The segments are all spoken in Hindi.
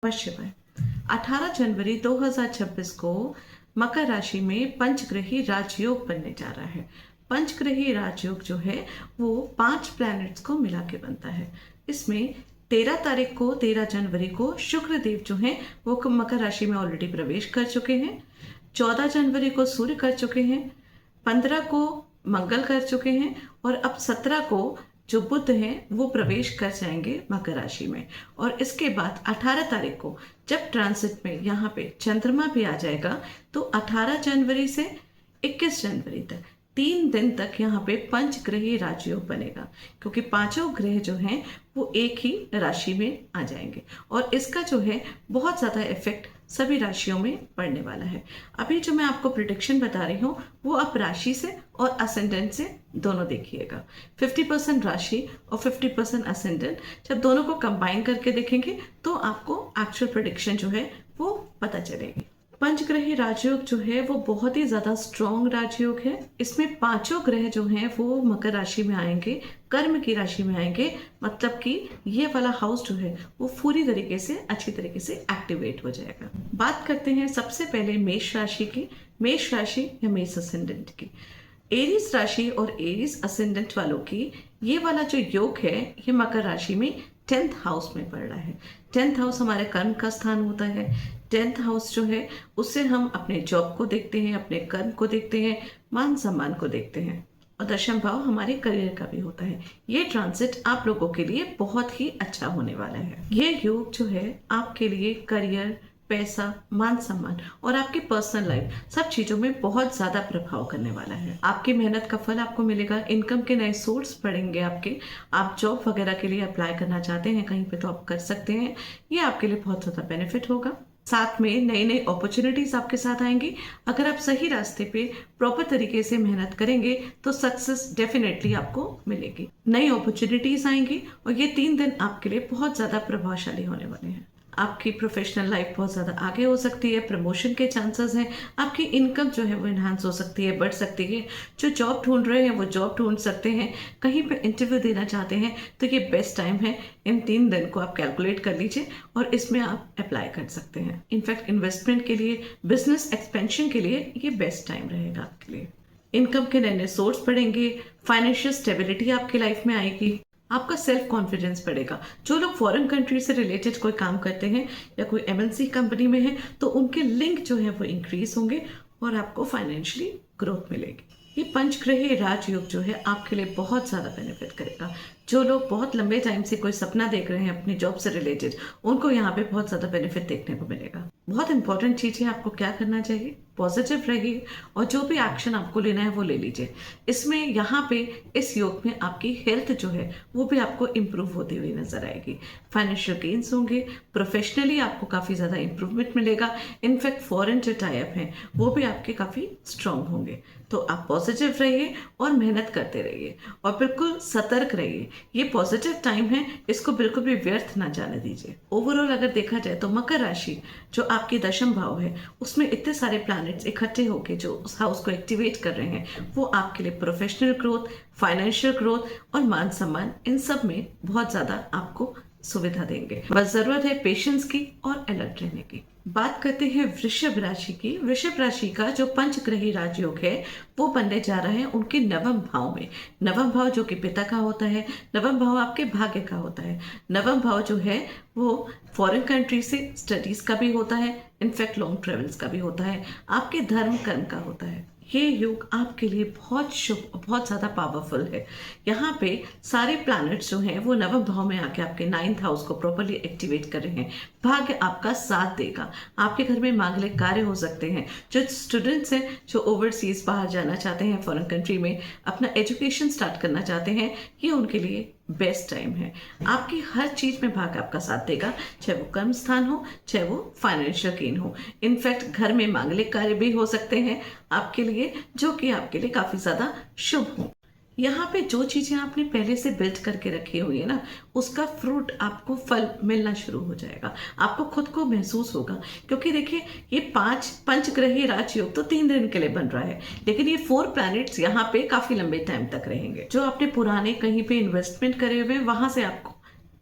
पश्चिम है। 18 जनवरी 2026 को मकर राशि में पंचग्रही राजयोग बनने जा रहा है। पंचग्रही राजयोग जो है वो 5 प्लैनेट्स को मिला के बनता है। इसमें 13 तारीख को 13 जनवरी को शुक्र देव जो हैं वो मकर राशि में ऑलरेडी प्रवेश कर चुके हैं। 14 जनवरी को सूर्य कर चुके हैं। 15 को मंगल कर चुके हैं और अब 17 को जो बुध हैं वो प्रवेश कर जाएंगे मकर राशि में। और इसके बाद 18 तारीख को जब ट्रांसिट में यहाँ पे चंद्रमा भी आ जाएगा तो 18 जनवरी से 21 जनवरी तक 3 दिन तक यहाँ पे पंचग्रही राजयोग बनेगा, क्योंकि पांचों ग्रह जो हैं वो एक ही राशि में आ जाएंगे और इसका जो है बहुत ज़्यादा इफेक्ट सभी राशियों में पड़ने वाला है। अभी जो मैं आपको प्रिडिक्शन बता रही हूँ वो आप राशि से और असेंडेंट से दोनों देखिएगा। 50% राशि और 50% असेंडेंट, जब दोनों को कंबाइन करके देखेंगे तो आपको एक्चुअल प्रिडिक्शन जो है वो पता चलेगी। पंचग्रही राजयोग जो है वो बहुत ही ज्यादा स्ट्रॉन्ग राजयोग है। इसमें पांचों ग्रह जो हैं वो मकर राशि में आएंगे, कर्म की राशि में आएंगे, मतलब कि ये वाला हाउस जो है वो पूरी तरीके से अच्छी तरीके से एक्टिवेट हो जाएगा। बात करते हैं सबसे पहले मेष राशि की। मेष राशि या मेष असेंडेंट की, एरीज राशि और एरीज असेंडेंट वालों की ये वाला जो योग है ये मकर राशि में 10th हाउस में पड़ रहा है। 10th हाउस हमारे कर्म का स्थान होता है। 10th हाउस जो है उससे हम अपने जॉब को देखते हैं, अपने कर्म को देखते हैं, मान सम्मान को देखते हैं। और दशम भाव हमारे करियर का भी होता है। ये ट्रांसिट आप लोगों के लिए बहुत ही अच्छा होने वाला है। ये योग जो है आपके लिए करियर, पैसा, मान सम्मान और आपकी पर्सनल लाइफ सब चीजों में बहुत ज्यादा प्रभाव करने वाला है। आपकी मेहनत का फल आपको मिलेगा। इनकम के नए सोर्स बढ़ेंगे आपके। आप जॉब वगैरह के लिए अप्लाई करना चाहते हैं कहीं पे तो आप कर सकते हैं। ये आपके लिए बहुत ज्यादा बेनिफिट होगा। साथ में नई नई अपॉर्चुनिटीज आपके साथ आएंगी। अगर आप सही रास्ते पे प्रॉपर तरीके से मेहनत करेंगे तो सक्सेस डेफिनेटली आपको मिलेगी। नई अपॉर्चुनिटीज आएंगी और ये 3 दिन आपके लिए बहुत ज्यादा प्रभावशाली होने वाले हैं। आपकी प्रोफेशनल लाइफ बहुत ज़्यादा आगे हो सकती है। प्रमोशन के चांसेस हैं। आपकी इनकम जो है वो इन्हांस हो सकती है, बढ़ सकती है। जो जॉब ढूंढ रहे हैं वो जॉब ढूंढ सकते हैं। कहीं पे इंटरव्यू देना चाहते हैं तो ये बेस्ट टाइम है। इन 3 दिन को आप कैलकुलेट कर लीजिए और इसमें आप अप्लाई कर सकते हैं। इनफैक्ट इन्वेस्टमेंट के लिए, बिजनेस एक्सपेंशन के लिए ये बेस्ट टाइम रहेगा आपके लिए। इनकम के नए नए सोर्स बढ़ेंगे। फाइनेंशियल स्टेबिलिटी आपकी लाइफ में आएगी। आपका सेल्फ कॉन्फिडेंस बढ़ेगा। जो लोग फॉरेन कंट्री से रिलेटेड कोई काम करते हैं या कोई एमएनसी कंपनी में है तो उनके लिंक जो है वो इंक्रीज होंगे और आपको फाइनेंशियली ग्रोथ मिलेगी। ये पंचग्रही राजयोग जो है आपके लिए बहुत ज़्यादा बेनिफिट करेगा। जो लोग बहुत लंबे टाइम से कोई सपना देख रहे हैं अपनी जॉब से रिलेटेड, उनको यहाँ पे बहुत ज़्यादा बेनिफिट देखने को मिलेगा। बहुत इंपॉर्टेंट चीज़ है, आपको क्या करना चाहिए, पॉजिटिव रहिए और जो भी एक्शन आपको लेना है वो ले लीजिए। इसमें यहाँ पे इस योग में आपकी हेल्थ जो है वो भी आपको इम्प्रूव होती हुई नजर आएगी। फाइनेंशियल गेन्स होंगे। प्रोफेशनली आपको काफ़ी ज़्यादा इंप्रूवमेंट मिलेगा। इनफैक्ट फॉरेन जो टाइप हैं वो भी आपके काफ़ी स्ट्रांग होंगे। तो आप पॉजिटिव रहिए और मेहनत करते रहिए और बिल्कुल सतर्क रहिए। ये पॉजिटिव टाइम है, इसको बिल्कुल भी व्यर्थ ना जाने दीजिए। ओवरऑल अगर देखा जाए तो मकर राशि जो आपकी दशम भाव है उसमें इतने सारे प्लैनेट्स इकट्ठे होकर जो उस हाउस को एक्टिवेट कर रहे हैं वो आपके लिए प्रोफेशनल ग्रोथ, फाइनेंशियल ग्रोथ और मान सम्मान, इन सब में बहुत ज्यादा आपको सुविधा देंगे। बस जरूरत है पेशेंस की और अलर्ट रहने की। बात करते हैं वृषभ राशि की। वृषभ राशि का जो पंचग्रही राजयोग है वो बनने जा रहा है उनके नवम भाव में। नवम भाव जो कि पिता का होता है, नवम भाव आपके भाग्य का होता है। नवम भाव जो है वो फॉरेन कंट्री से स्टडीज का भी होता है, इनफैक्ट लॉन्ग ट्रेवल्स का भी होता है, आपके धर्म कर्म का होता है। ये योग आपके लिए बहुत शुभ, बहुत ज़्यादा पावरफुल है। यहाँ पे सारे प्लैनेट्स जो हैं वो नवम भाव में आके आपके 9th हाउस को प्रॉपरली एक्टिवेट कर रहे हैं। भाग्य आपका साथ देगा। आपके घर में मांगलिक कार्य हो सकते हैं। जो स्टूडेंट्स हैं जो ओवरसीज बाहर जाना चाहते हैं, फॉरेन कंट्री में अपना एजुकेशन स्टार्ट करना चाहते हैं, ये उनके लिए बेस्ट टाइम है। आपकी हर चीज में भाग्य आपका साथ देगा, चाहे वो कर्म स्थान हो, चाहे वो फाइनेंशियल गेन हो। इनफैक्ट घर में मांगलिक कार्य भी हो सकते हैं आपके लिए, जो कि आपके लिए काफी ज्यादा शुभ हो। यहाँ पे जो चीजें आपने पहले से बिल्ड करके रखी हुई है ना, उसका फ्रूट आपको, फल मिलना शुरू हो जाएगा। आपको खुद को महसूस होगा, क्योंकि देखिए ये 5 पंचग्रही राजयोग तो 3 दिन के लिए बन रहा है, लेकिन ये 4 प्लैनेट्स यहाँ पे काफी लंबे टाइम तक रहेंगे। जो आपने पुराने कहीं पे इन्वेस्टमेंट करे हुए वहां से आपको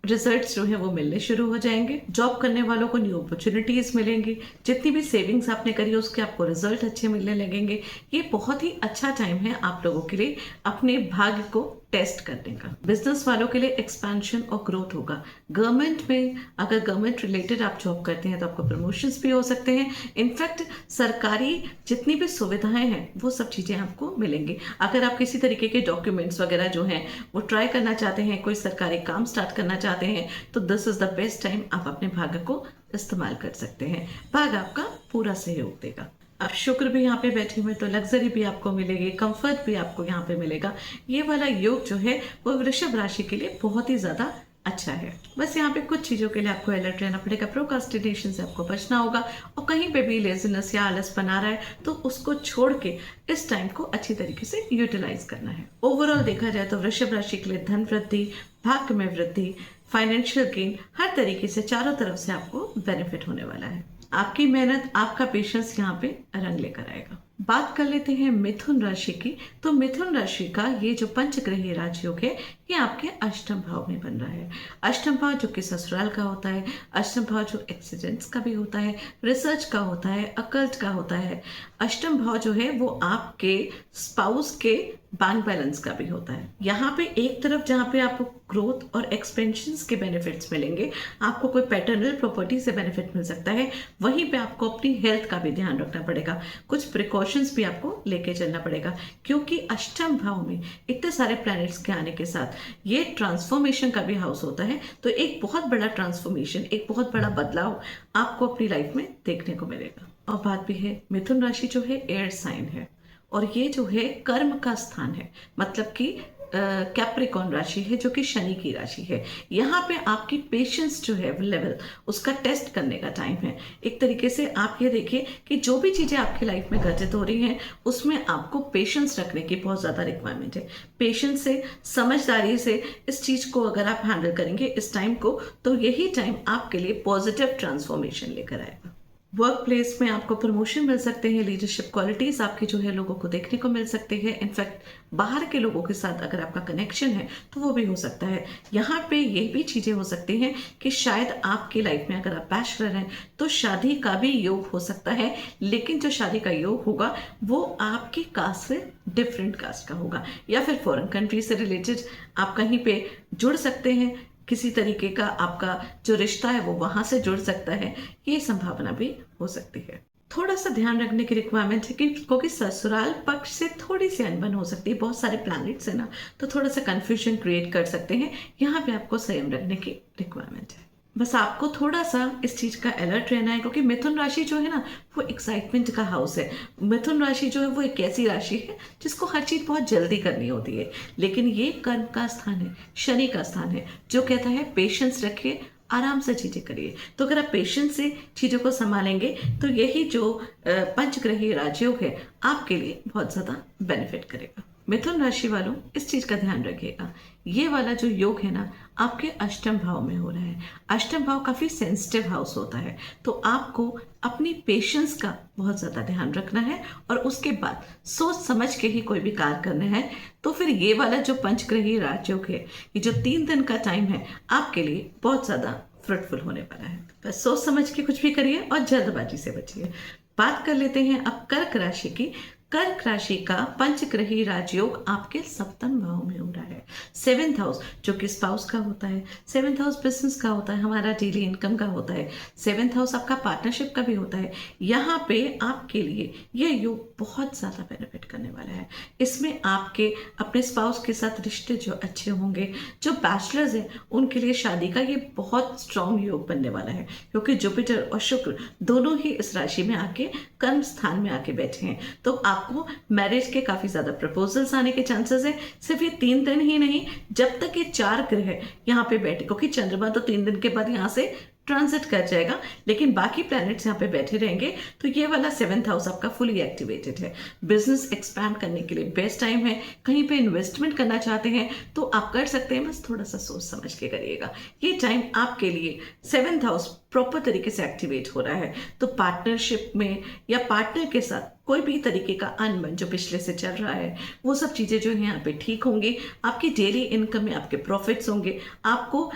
रिजल्ट्स जो है वो मिलने शुरू हो जाएंगे। जॉब करने वालों को न्यू अपॉर्चुनिटीज मिलेंगी। जितनी भी सेविंग्स आपने करी उसके आपको रिजल्ट अच्छे मिलने लगेंगे। ये बहुत ही अच्छा टाइम है आप लोगों के लिए अपने भाग्य को टेस्ट करने का। बिजनेस वालों के लिए एक्सपेंशन और ग्रोथ होगा। गवर्नमेंट में अगर गवर्नमेंट रिलेटेड आप जॉब करते हैं तो आपको प्रमोशंस भी हो सकते हैं। इनफैक्ट सरकारी जितनी भी सुविधाएं हैं वो सब चीजें आपको मिलेंगी। अगर आप किसी तरीके के डॉक्यूमेंट्स वगैरह जो हैं वो ट्राई करना चाहते हैं, कोई सरकारी काम स्टार्ट करना चाहते हैं, तो this is the best time आप अपने भाग्य को इस्तेमाल कर सकते हैं। भाग्य आपका पूरा सहयोग देगा। अब शुक्र भी यहाँ पे बैठे हुए तो लग्जरी भी आपको मिलेगी, कंफर्ट भी आपको यहाँ पे मिलेगा। ये वाला योग जो है वो वृषभ राशि के लिए बहुत ही ज्यादा अच्छा है। बस यहाँ पे कुछ चीजों के लिए आपको अलर्ट रहना पड़ेगा। प्रोकास्टिनेशन से आपको बचना होगा और कहीं पे भी लेजीनेस या आलस बना रहा है तो उसको छोड़ के इस टाइम को अच्छी तरीके से यूटिलाइज करना है। ओवरऑल देखा जाए तो वृषभ राशि के लिए धन वृद्धि, भाग्य में वृद्धि, फाइनेंशियल गेन, हर तरीके से चारों तरफ से आपको बेनिफिट होने वाला है। आपकी मेहनत, आपका पेशेंस यहाँ पे रंग लेकर आएगा। बात कर लेते हैं मिथुन राशि की। तो मिथुन राशि का ये जो पंचग्रही राजयोग है ये आपके अष्टम भाव में बन रहा है। अष्टम भाव जो कि ससुराल का होता है, अष्टम भाव जो एक्सीडेंट्स का भी होता है, रिसर्च का होता है, अकल्ट का होता है। अष्टम भाव जो है वो आपके स्पाउस के बैंक बैलेंस का भी होता है। यहाँ पे एक तरफ जहाँ पे आपको ग्रोथ और एक्सपेंशन के बेनिफिट्स मिलेंगे, आपको कोई पैटर्नल प्रॉपर्टी से बेनिफिट मिल सकता है, वहीं पे आपको अपनी हेल्थ का भी ध्यान रखना पड़ेगा। कुछ प्रिकॉशंस भी आपको लेके चलना पड़ेगा क्योंकि अष्टम भाव में इतने सारे प्लैनेट्स के आने के साथ ये ट्रांसफॉर्मेशन का भी हाउस होता है। तो एक बहुत बड़ा ट्रांसफॉर्मेशन, एक बहुत बड़ा बदलाव आपको अपनी लाइफ में देखने को मिलेगा। और बात भी है, मिथुन राशि जो है एयर साइन है और ये जो है कर्म का स्थान है, मतलब कि कैप्रिकॉन राशि है जो कि शनि की राशि है। यहाँ पे आपकी पेशेंस जो है लेवल उसका टेस्ट करने का टाइम है। एक तरीके से आप ये देखिए कि जो भी चीजें आपकी लाइफ में घटित हो रही हैं उसमें आपको पेशेंस रखने की बहुत ज्यादा रिक्वायरमेंट है। पेशेंस से, समझदारी से इस चीज को अगर आप हैंडल करेंगे इस टाइम को, तो यही टाइम आपके लिए पॉजिटिव ट्रांसफॉर्मेशन लेकर आएगा। वर्क प्लेस में आपको प्रमोशन मिल सकते हैं, लीडरशिप क्वालिटीज आपकी जो है लोगों को देखने को मिल सकते हैं। इनफैक्ट बाहर के लोगों के साथ अगर आपका कनेक्शन है तो वो भी हो सकता है। यहाँ पे ये भी चीजें हो सकती हैं कि शायद आपकी लाइफ में अगर आप बैचलर हैं तो शादी का भी योग हो सकता है, लेकिन जो शादी का योग होगा वो आपकी कास्ट से डिफरेंट कास्ट का होगा, या फिर फॉरेन कंट्री से रिलेटेड आप कहीं पे जुड़ सकते हैं। किसी तरीके का आपका जो रिश्ता है वो वहां से जुड़ सकता है, ये संभावना भी हो सकती है। थोड़ा सा ध्यान रखने की रिक्वायरमेंट है कि क्योंकि ससुराल पक्ष से थोड़ी सी अनबन हो सकती है। बहुत सारे प्लैनेट्स है ना, तो थोड़ा सा कंफ्यूजन क्रिएट कर सकते हैं। यहाँ पे आपको संयम रखने की रिक्वायरमेंट है। बस आपको थोड़ा सा इस चीज का अलर्ट रहना है क्योंकि मिथुन राशि जो है ना वो एक्साइटमेंट का हाउस है। मिथुन राशि जो है वो एक ऐसी राशि है जिसको हर चीज बहुत जल्दी करनी होती है, लेकिन ये कर्म का स्थान है, शनि का स्थान है जो कहता है पेशेंस रखिए, आराम से चीजें करिए। तो अगर आप पेशेंस से चीजों को संभालेंगे तो यही जो पंचग्रही राजयोग है आपके लिए बहुत ज्यादा बेनिफिट करेगा। मिथुन राशि वालों इस चीज का ध्यान रखिएगा, ये वाला जो योग है ना आपके अष्टम भाव में हो रहा है। अष्टम भाव काफी सेंसिटिव हाउस होता है, तो आपको अपनी पेशेंस का बहुत ज्यादा ध्यान रखना है और उसके बाद सोच समझ के ही कोई भी कार्य करना है। तो फिर ये वाला जो पंचग्रही राजयोग है, ये जो 3 दिन का टाइम है आपके लिए बहुत ज्यादा फ्रूटफुल होने वाला है। बस सोच समझ के कुछ भी करिए और जल्दबाजी से बचिए। बात कर लेते हैं अब कर्क राशि की। कर्क राशि का पंचग्रही राजयोग आपके सप्तम भाव में हो रहा है। 7th हाउस जो कि स्पाउस का होता है, 7th हाउस बिजनेस का होता है, हमारा डेली इनकम का होता है, 7th हाउस आपका पार्टनरशिप का भी होता है। यहाँ पे आपके लिए यह योग बहुत ज्यादा बेनिफिट करने वाला है। इसमें आपके अपने स्पाउस के साथ रिश्ते जो अच्छे होंगे, जो बैचलर्स हैं उनके लिए शादी का ये बहुत स्ट्रॉन्ग योग बनने वाला है क्योंकि जुपिटर और शुक्र दोनों ही इस राशि में आके कर्म स्थान में आके बैठे हैं। तो आपको मैरिज के काफी ज्यादा प्रपोजल्स आने के चांसेस है। सिर्फ ये 3 दिन ही नहीं, जब तक ये 4 ग्रह यहाँ पे बैठे, क्योंकि चंद्रमा तो 3 दिन के बाद यहाँ से ट्रांजिट कर जाएगा, लेकिन बाकी प्लैनेट्स यहाँ पे बैठे रहेंगे। तो ये वाला 7th हाउस आपका फुली एक्टिवेटेड है। बिजनेस एक्सपैंड करने के लिए बेस्ट टाइम है। कहीं पे इन्वेस्टमेंट करना चाहते हैं तो आप कर सकते हैं, बस थोड़ा सा सोच समझ के करिएगा। ये टाइम आपके लिए 7th हाउस प्रॉपर तरीके से एक्टिवेट हो रहा है। तो पार्टनरशिप में या पार्टनर के साथ कोई भी तरीके का अनबन जो पिछले से चल रहा है वो सब चीज़ें जो है यहाँ पे ठीक होंगी। आपकी डेली इनकम में आपके प्रॉफिट्स होंगे, आपको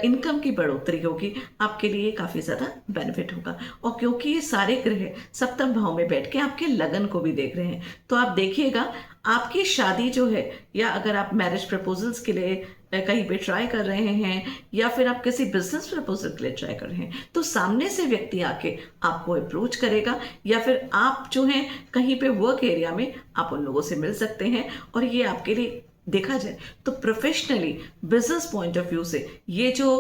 इनकम की बढ़ोतरी होगी, आपके लिए काफ़ी ज़्यादा बेनिफिट होगा। और क्योंकि ये सारे ग्रह सप्तम भाव में बैठ के आपके लगन को भी देख रहे हैं, तो आप देखिएगा आपकी शादी जो है, या अगर आप मैरिज प्रपोजल्स के लिए कहीं पे ट्राई कर रहे हैं, या फिर आप किसी बिजनेस प्रपोजल के लिए ट्राई कर रहे हैं, तो सामने से व्यक्ति आके आपको अप्रोच करेगा, या फिर आप जो हैं कहीं पे वर्क एरिया में आप उन लोगों से मिल सकते हैं। और ये आपके लिए देखा जाए तो professionally business point of view से ये जो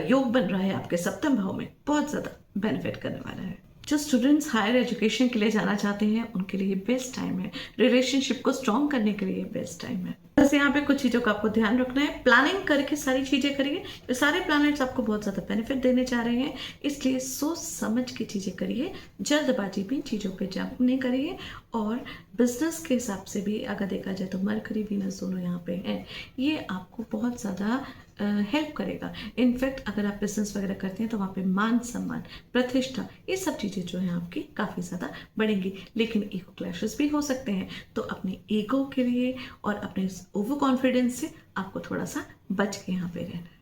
योग बन रहा है आपके सप्तम भाव में, बहुत ज़्यादा बेनिफिट करने वाला है। जो स्टूडेंट्स हायर एजुकेशन के लिए जाना चाहते हैं उनके लिए बेस्ट टाइम है, रिलेशनशिप को स्ट्रॉन्ग करने के लिए बेस्ट टाइम है। बस यहाँ पे कुछ चीज़ों का आपको ध्यान रखना है, प्लानिंग करके सारी चीज़ें करिए। ये सारे प्लैनेट्स आपको बहुत ज़्यादा बेनिफिट देने जा रहे हैं, इसलिए सोच समझ के चीज़ें करिए, जल्दबाजी भी चीज़ों पे जंप नहीं करिए। और बिजनेस के हिसाब से भी अगर देखा जाए तो मरकरी वीनस दोनों यहाँ पे हैं, ये आपको बहुत ज़्यादा हेल्प करेगा। इनफैक्ट अगर आप बिजनेस वगैरह करते हैं तो वहाँ पे मान सम्मान, प्रतिष्ठा, ये सब चीज़ें जो हैं आपकी काफ़ी ज़्यादा बढ़ेंगी। लेकिन ईगो क्लैशेस भी हो सकते हैं, तो अपने ईगो के लिए और अपने ओवर कॉन्फिडेंस से आपको थोड़ा सा बच के यहाँ पे रहना है।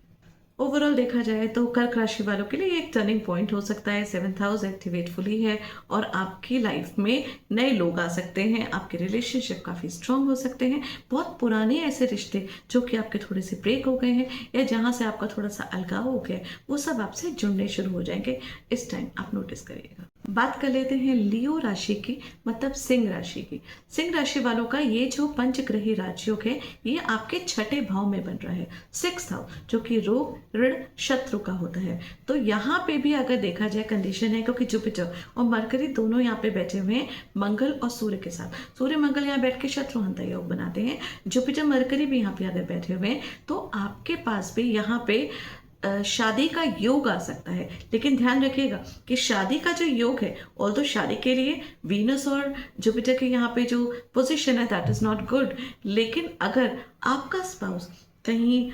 ओवरऑल देखा जाए तो कर्क राशि वालों के लिए एक टर्निंग पॉइंट हो सकता है। 7th हाउस एक्टिवेट फुली है और आपकी लाइफ में नए लोग आ सकते हैं, आपके रिलेशनशिप काफ़ी स्ट्रांग हो सकते हैं। बहुत पुराने ऐसे रिश्ते जो कि आपके थोड़े से ब्रेक हो गए हैं या जहां से आपका थोड़ा सा अलगाव हो गया, वो सब आपसे जुड़ने शुरू हो जाएंगे। इस टाइम आप नोटिस करिएगा। बात कर लेते हैं लियो राशि की, मतलब सिंह राशि की। सिंह राशि वालों का ये जो पंचग्रही राजयोग है, ये आपके छठे भाव में बन रहा है, 6th हाउस, जो कि रोग, ऋण, शत्रु का होता है। तो यहाँ पे भी अगर देखा जाए कंडीशन है, क्योंकि जुपिटर और मरकरी दोनों यहाँ पे बैठे हुए हैं मंगल और सूर्य के साथ। सूर्य मंगल यहाँ बैठ के शत्रुहंता योग बनाते हैं, जुपिटर मरकरी भी यहाँ पे अगर बैठे हुए हैं, तो आपके पास भी यहाँ पे शादी का योग आ सकता है। लेकिन ध्यान रखिएगा कि शादी का जो योग है, ऑल तो शादी के लिए वीनस और जुपिटर के यहाँ पे जो पोजीशन है दैट इज नॉट गुड। लेकिन अगर आपका स्पाउस कहीं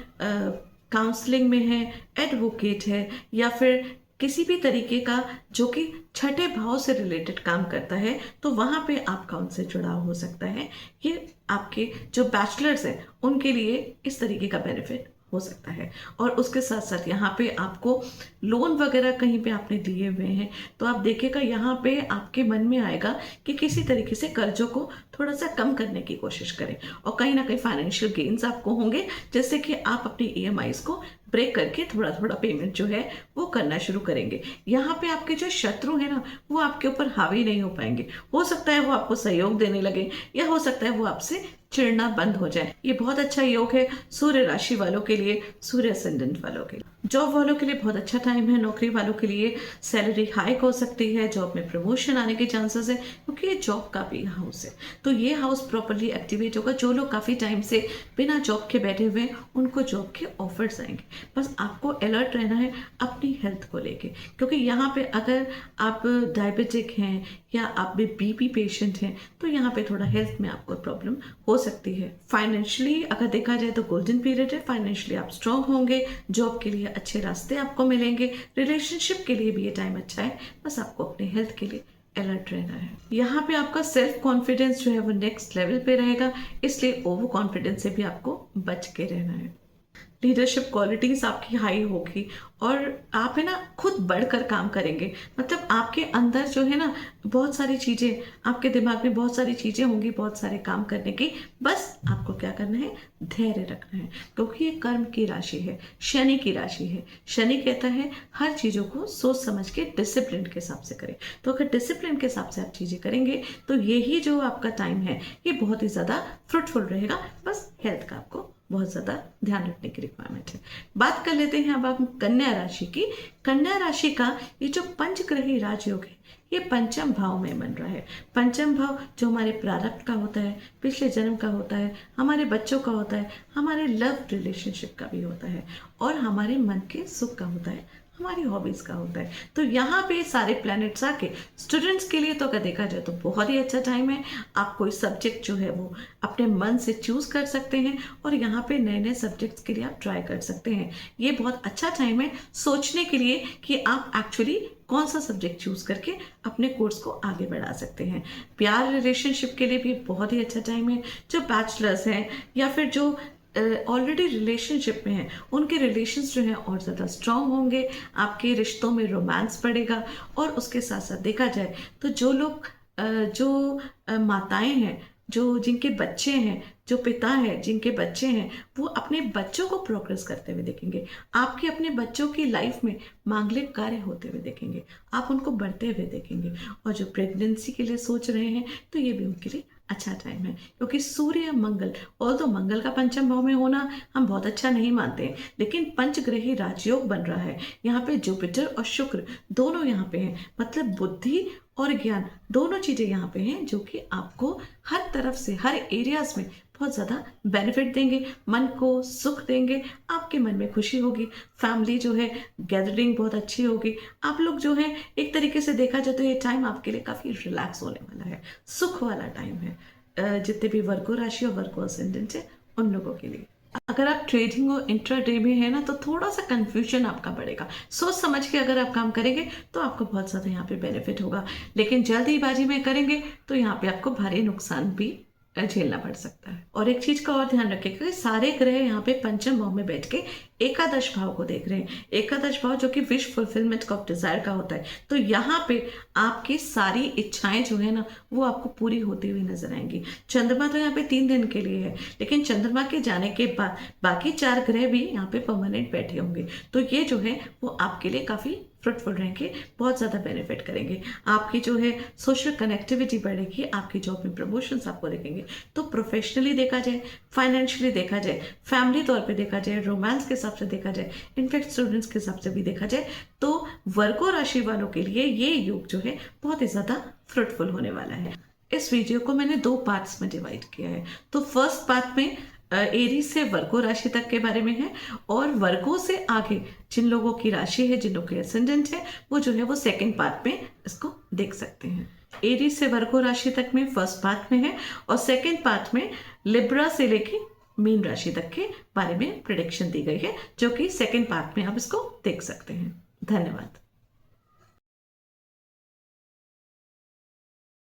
काउंसलिंग में है, एडवोकेट है, या फिर किसी भी तरीके का जो कि छठे भाव से रिलेटेड काम करता है, तो वहाँ पे आपका उनसे जुड़ाव हो सकता है। ये आपके जो बैचलर्स हैं उनके लिए इस तरीके का बेनिफिट हो सकता है। और उसके साथ साथ यहाँ पे आपको लोन वगैरह कहीं पे आपने दिए हुए हैं, तो आप देखिएगा यहाँ पे आपके मन में आएगा कि किसी तरीके से कर्जों को थोड़ा सा कम करने की कोशिश करें, और कहीं ना कहीं फाइनेंशियल गेन्स आपको होंगे, जिससे कि आप अपनी EMIs को ब्रेक करके थोड़ा थोड़ा पेमेंट जो है वो करना शुरू करेंगे। यहाँ पे आपके जो शत्रु है ना, वो आपके ऊपर हावी नहीं हो पाएंगे। हो सकता है वो आपको सहयोग देने लगे, या हो सकता है वो आपसे चिढ़ना बंद हो जाए। ये बहुत अच्छा योग है सूर्य राशि वालों के लिए, सूर्य असेंडेंट वालों के लिए। जॉब वालों के लिए बहुत अच्छा टाइम है। नौकरी वालों के लिए सैलरी हाइक हो सकती है, जॉब में प्रमोशन आने के चांसेस है, क्योंकि ये जॉब का भी हाउस है। तो ये हाउस प्रॉपर्ली एक्टिवेट होगा। जो लोग काफ़ी टाइम से बिना जॉब के बैठे हुए हैं, उनको जॉब के ऑफर्स आएंगे। बस आपको अलर्ट रहना है अपनी हेल्थ को लेके, क्योंकि यहाँ पे अगर आप डायबिटिक हैं या आप भी BP पेशेंट हैं, तो यहाँ पे थोड़ा हेल्थ में आपको प्रॉब्लम हो सकती है। फाइनेंशियली अगर देखा जाए तो गोल्डन पीरियड है, फाइनेंशियली आप स्ट्रांग होंगे, जॉब के लिए अच्छे रास्ते आपको मिलेंगे, रिलेशनशिप के लिए भी ये टाइम अच्छा है। बस आपको अपने हेल्थ के लिए अलर्ट रहना है। यहाँ पे आपका सेल्फ कॉन्फिडेंस जो है वो नेक्स्ट लेवल पे रहेगा, इसलिए ओवर कॉन्फिडेंस से भी आपको बच के रहना है। लीडरशिप क्वालिटीज आपकी हाई होगी और आप है ना खुद बढ़कर काम करेंगे। मतलब आपके अंदर जो है ना बहुत सारी चीज़ें, आपके दिमाग में बहुत सारी चीज़ें होंगी, बहुत सारे काम करने की। बस आपको क्या करना है, धैर्य रखना है, क्योंकि ये कर्म की राशि है, शनि की राशि है। शनि कहता है हर चीज़ों को सोच समझ के डिसिप्लिन के हिसाब से करें। तो अगर डिसिप्लिन के हिसाब से आप चीज़ें करेंगे तो यही जो आपका टाइम है ये बहुत ही ज़्यादा फ्रूटफुल रहेगा। बस हेल्थ का आपको बहुत ज़्यादा ध्यान रखने की रिक्वायरमेंट है। बात कर लेते हैं अब आप कन्या राशि की। कन्या राशि का ये जो पंचग्रही राजयोग है, ये पंचम भाव में बन रहा है। पंचम भाव जो हमारे प्रारब्ध का होता है, पिछले जन्म का होता है, हमारे बच्चों का होता है, हमारे लव रिलेशनशिप का भी होता है, और हमारे मन के सुख का होता है, हमारी हॉबीज का होता है। तो यहाँ पे सारे प्लैनेट्स आके स्टूडेंट्स के लिए तो अगर देखा जाए तो बहुत ही अच्छा टाइम है। आप कोई सब्जेक्ट जो है वो अपने मन से चूज कर सकते हैं और यहाँ पे नए नए सब्जेक्ट्स के लिए आप ट्राई कर सकते हैं। ये बहुत अच्छा टाइम है सोचने के लिए कि आप एक्चुअली कौन सा सब्जेक्ट चूज करके अपने कोर्स को आगे बढ़ा सकते हैं। प्यार रिलेशनशिप के लिए भी बहुत ही अच्छा टाइम है। जो बैचलर्स हैं या फिर जो ऑलरेडी रिलेशनशिप में हैं, उनके रिलेशंस जो हैं और ज़्यादा स्ट्रांग होंगे। आपके रिश्तों में रोमांस बढ़ेगा। और उसके साथ साथ देखा जाए तो जो लोग जो माताएं हैं, जो जिनके बच्चे हैं, जो पिता हैं जिनके बच्चे हैं, वो अपने बच्चों को प्रोग्रेस करते हुए देखेंगे। आपके अपने बच्चों की लाइफ में मांगलिक कार्य होते हुए देखेंगे। आप उनको बढ़ते हुए देखेंगे। और जो प्रेगनेंसी के लिए सोच रहे हैं तो ये भी उनके लिए अच्छा टाइम है, क्योंकि सूर्य मंगल, और तो मंगल का पंचम भाव में होना हम बहुत अच्छा नहीं मानते हैं, लेकिन पंचग्रही राजयोग बन रहा है। यहाँ पे जुपिटर और शुक्र दोनों यहाँ पे हैं, मतलब बुद्धि और ज्ञान दोनों चीजें यहाँ पे हैं, जो कि आपको हर तरफ से, हर एरियाज में बहुत ज़्यादा बेनिफिट देंगे, मन को सुख देंगे, आपके मन में खुशी होगी, फैमिली जो है गैदरिंग बहुत अच्छी होगी। आप लोग जो है एक तरीके से देखा जाए तो ये टाइम आपके लिए काफ़ी रिलैक्स होने वाला है, सुख वाला टाइम है। जितने भी वर्गो राशि और वर्गो असेंडेंट है उन लोगों के लिए। अगर आप ट्रेडिंग और इंट्राडे में है ना, तो थोड़ा सा कंफ्यूजन आपका बढ़ेगा। सोच समझ के अगर आप काम करेंगे तो आपको बहुत ज़्यादा यहाँ पे बेनिफिट होगा, लेकिन जल्दीबाजी में करेंगे तो यहाँ पे आपको भारी नुकसान भी झेलना पड़ सकता है। और एक चीज का और ध्यान रखिएगा कि सारे ग्रह यहाँ पे पंचम भाव में बैठ के एकादश भाव को देख रहे हैं। एकादश भाव जो कि विश फुलफिलमेंट ऑफ डिजायर का होता है। तो यहाँ पे आपकी सारी इच्छाएं जो है ना, वो आपको पूरी होती हुई नजर आएंगी। चंद्रमा तो यहाँ पे 3 दिन के लिए है, लेकिन चंद्रमा के जाने के बाद बाकी 4 ग्रह भी यहाँ पे परमानेंट बैठे होंगे। तो ये जो है वो आपके लिए काफी फ्रूटफुल रहेंगे, बहुत ज़्यादा बेनिफिट करेंगे। आपकी जो है सोशल कनेक्टिविटी बढ़ेगी, आपकी जॉब में प्रमोशंस आपको देखेंगे। तो प्रोफेशनली देखा जाए, फाइनेंशियली देखा जाए, फैमिली तौर पे देखा जाए, रोमांस के हिसाब से देखा जाए, इनफैक्ट स्टूडेंट्स के हिसाब से भी देखा जाए, तो वर्गो राशि वालों के लिए ये युग जो है बहुत ही ज़्यादा फ्रूटफुल होने वाला है। इस वीडियो को मैंने 2 पार्ट्स में डिवाइड किया है। तो फर्स्ट पार्ट में एरीज से वर्गो राशि तक के बारे में है, और वर्गो से आगे जिन लोगों की राशि है, जिन लोगों के एसेंडेंट है, वो जो है वो सेकंड पार्ट में इसको देख सकते हैं। एरीज से वर्गो राशि तक में फर्स्ट पार्ट में है, और सेकंड पार्ट में लिब्रा से लेके मीन राशि तक के बारे में प्रेडिक्शन दी गई है, जो कि सेकंड पार्ट में आप इसको देख सकते हैं। धन्यवाद।